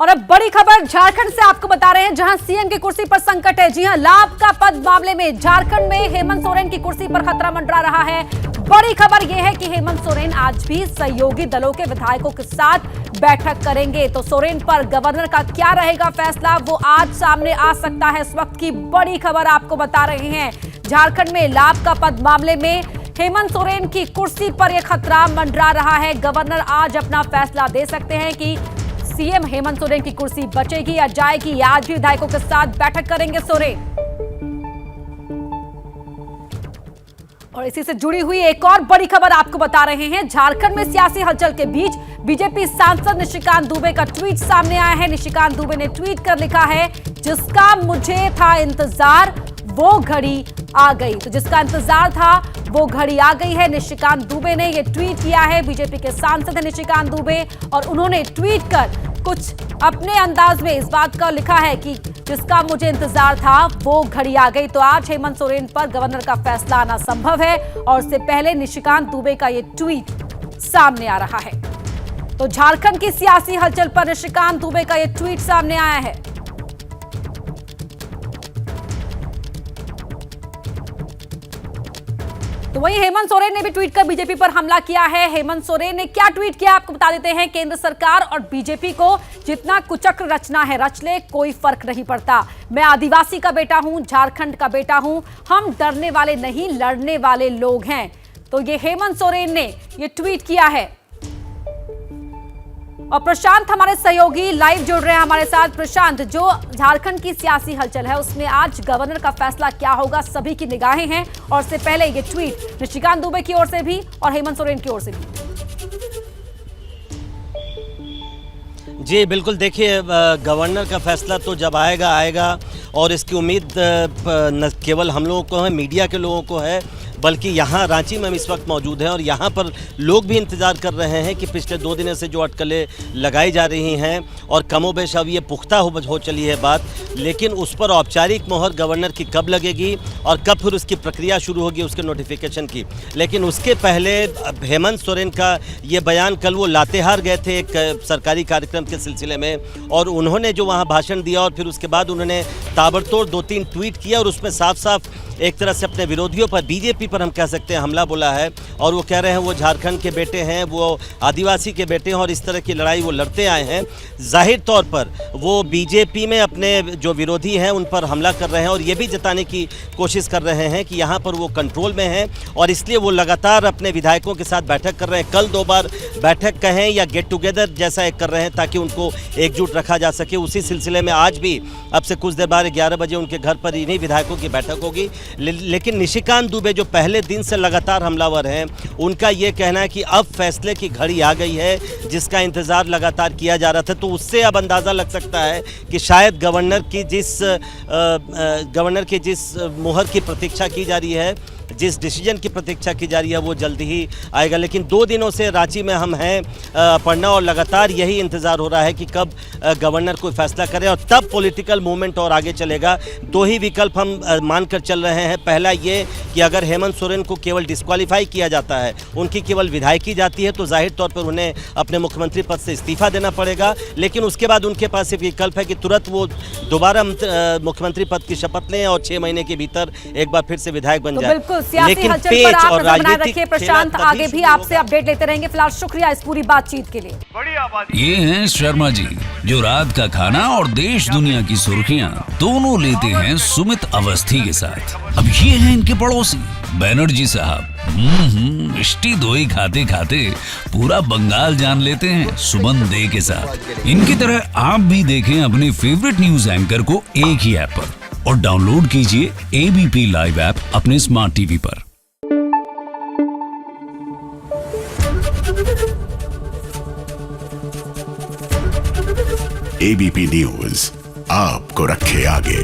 और अब बड़ी खबर झारखंड से आपको बता रहे हैं, जहां सीएम की कुर्सी पर संकट है। जी हां, लाभ का पद मामले में झारखंड में हेमंत सोरेन की कुर्सी पर खतरा मंडरा रहा है। बड़ी खबर यह है कि हेमंत सोरेन आज भी सहयोगी दलों के विधायकों के साथ बैठक करेंगे। तो सोरेन पर गवर्नर का क्या रहेगा फैसला, वो आज सामने आ सकता है। इस वक्त की बड़ी खबर आपको बता रहे हैं, झारखंड में लाभ का पद मामले में हेमंत सोरेन की कुर्सी पर यह खतरा मंडरा रहा है। गवर्नर आज अपना फैसला दे सकते हैं कि सीएम हेमंत सोरेन की कुर्सी बचेगी या जाएगी। आज भी विधायकों के साथ बैठक करेंगे सोरेन। और इसी से जुड़ी हुई एक और बड़ी खबर आपको बता रहे हैं, झारखंड में सियासी हलचल के बीच बीजेपी सांसद निशिकांत दुबे का ट्वीट सामने आया है। निशिकांत दुबे ने ट्वीट कर लिखा है, जिसका मुझे था इंतजार वो घड़ी आ गई। तो जिसका इंतजार था वो घड़ी आ गई है। निशिकांत दुबे ने यह ट्वीट किया है। बीजेपी के सांसद हैं निशिकांत दुबे, और उन्होंने ट्वीट कर कुछ अपने अंदाज में इस बात का लिखा है कि जिसका मुझे इंतजार था वो घड़ी आ गई। तो आज हेमंत सोरेन पर गवर्नर का फैसला आना संभव है, और उससे पहले निशिकांत दुबे का यह ट्वीट सामने आ रहा है। तो झारखंड की सियासी हलचल पर निशिकांत दुबे का यह ट्वीट सामने आया है। तो वहीं हेमंत सोरेन ने भी ट्वीट कर बीजेपी पर हमला किया है। हेमंत सोरेन ने क्या ट्वीट किया आपको बता देते हैं। केंद्र सरकार और बीजेपी को जितना कुचक्र रचना है रच ले, कोई फर्क नहीं पड़ता। मैं आदिवासी का बेटा हूं, झारखंड का बेटा हूं। हम डरने वाले नहीं, लड़ने वाले लोग हैं। तो ये हेमंत सोरेन ने ये ट्वीट किया है। और प्रशांत हमारे सहयोगी लाइव जुड़ रहे हैं हमारे साथ। प्रशांत, जो झारखंड की सियासी हलचल है उसमें आज गवर्नर का फैसला क्या होगा, सभी की निगाहें हैं। और इससे पहले ये ट्वीट निशिकांत दुबे की ओर से भी और हेमंत सोरेन की ओर से भी। जी बिल्कुल, देखिए गवर्नर का फैसला तो जब आएगा और इसकी उम्मीद न केवल हम लोगों को है, मीडिया के लोगों को है, बल्कि यहाँ रांची में हम इस वक्त मौजूद हैं और यहाँ पर लोग भी इंतज़ार कर रहे हैं कि पिछले 2 दिनों से जो अटकलें लगाई जा रही हैं और कमोबेश अब ये पुख्ता हो चली है बात, लेकिन उस पर औपचारिक मोहर गवर्नर की कब लगेगी और कब फिर उसकी प्रक्रिया शुरू होगी उसके नोटिफिकेशन की। लेकिन उसके पहले हेमंत सोरेन का ये बयान, कल वो लातेहार गए थे एक सरकारी कार्यक्रम के सिलसिले में, और उन्होंने जो वहाँ भाषण दिया और फिर उसके बाद उन्होंने ताबड़तोड़ 2-3 ट्वीट किया और उसमें साफ साफ एक तरह से अपने विरोधियों पर, बीजेपी पर हम कह सकते हैं, हमला बोला है। और वो कह रहे हैं वो झारखंड के बेटे हैं, वो आदिवासी के बेटे हैं और इस तरह की लड़ाई वो लड़ते आए हैं। जाहिर तौर पर वो बीजेपी में अपने जो विरोधी हैं उन पर हमला कर रहे हैं और ये भी जताने की कोशिश कर रहे हैं कि यहाँ पर वो कंट्रोल में हैं, और इसलिए वो लगातार अपने विधायकों के साथ बैठक कर रहे हैं। कल 2 बार बैठक कहें या गेट टुगेदर जैसा एक कर रहे हैं ताकि उनको एकजुट रखा जा सके। उसी सिलसिले में आज भी अब से कुछ देर बाद 11 बजे उनके घर पर इन्हीं विधायकों की बैठक होगी। लेकिन निशिकांत दुबे जो पहले दिन से लगातार हमलावर हैं, उनका ये कहना है कि अब फैसले की घड़ी आ गई है, जिसका इंतज़ार लगातार किया जा रहा था। तो उससे अब अंदाज़ा लग सकता है कि शायद गवर्नर की जिस मुहर की प्रतीक्षा की जा रही है, जिस डिसीजन की प्रतीक्षा की जा रही है, वो जल्दी ही आएगा। लेकिन 2 दिनों से रांची में हम हैं पढ़ना, और लगातार यही इंतज़ार हो रहा है कि कब गवर्नर कोई फैसला करे और तब पॉलिटिकल मूवमेंट और आगे चलेगा। 2 ही विकल्प हम मानकर चल रहे हैं। पहला ये कि अगर हेमंत सोरेन को केवल डिस्क्वालीफाई किया जाता है, उनकी केवल विधायकी जाती है, तो जाहिर तौर पर उन्हें अपने मुख्यमंत्री पद से इस्तीफा देना पड़ेगा। लेकिन उसके बाद उनके पास एक विकल्प है कि तुरंत वो दोबारा मुख्यमंत्री पद की शपथ लें और 6 महीने के भीतर एक बार फिर से विधायक बन जाए। सियासी हलचल पर आप नजर बनाए रखिए प्रशांत, आगे भी आपसे अपडेट लेते रहेंगे। फिलहाल शुक्रिया इस पूरी बातचीत के लिए। ये हैं शर्मा जी, जो रात का खाना और देश दुनिया की सुर्खियां दोनों लेते हैं सुमित अवस्थी के साथ। अब ये हैं इनके पड़ोसी बनर्जी साहब। मिष्टी दोई खाते खाते पूरा बंगाल जान लेते हैं सुमन दे के साथ। इनकी तरह आप भी देखें अपने फेवरेट न्यूज एंकर को एक ही ऐप पर, और डाउनलोड कीजिए एबीपी लाइव ऐप अपने स्मार्ट टीवी पर। एबीपी न्यूज आपको रखे आगे।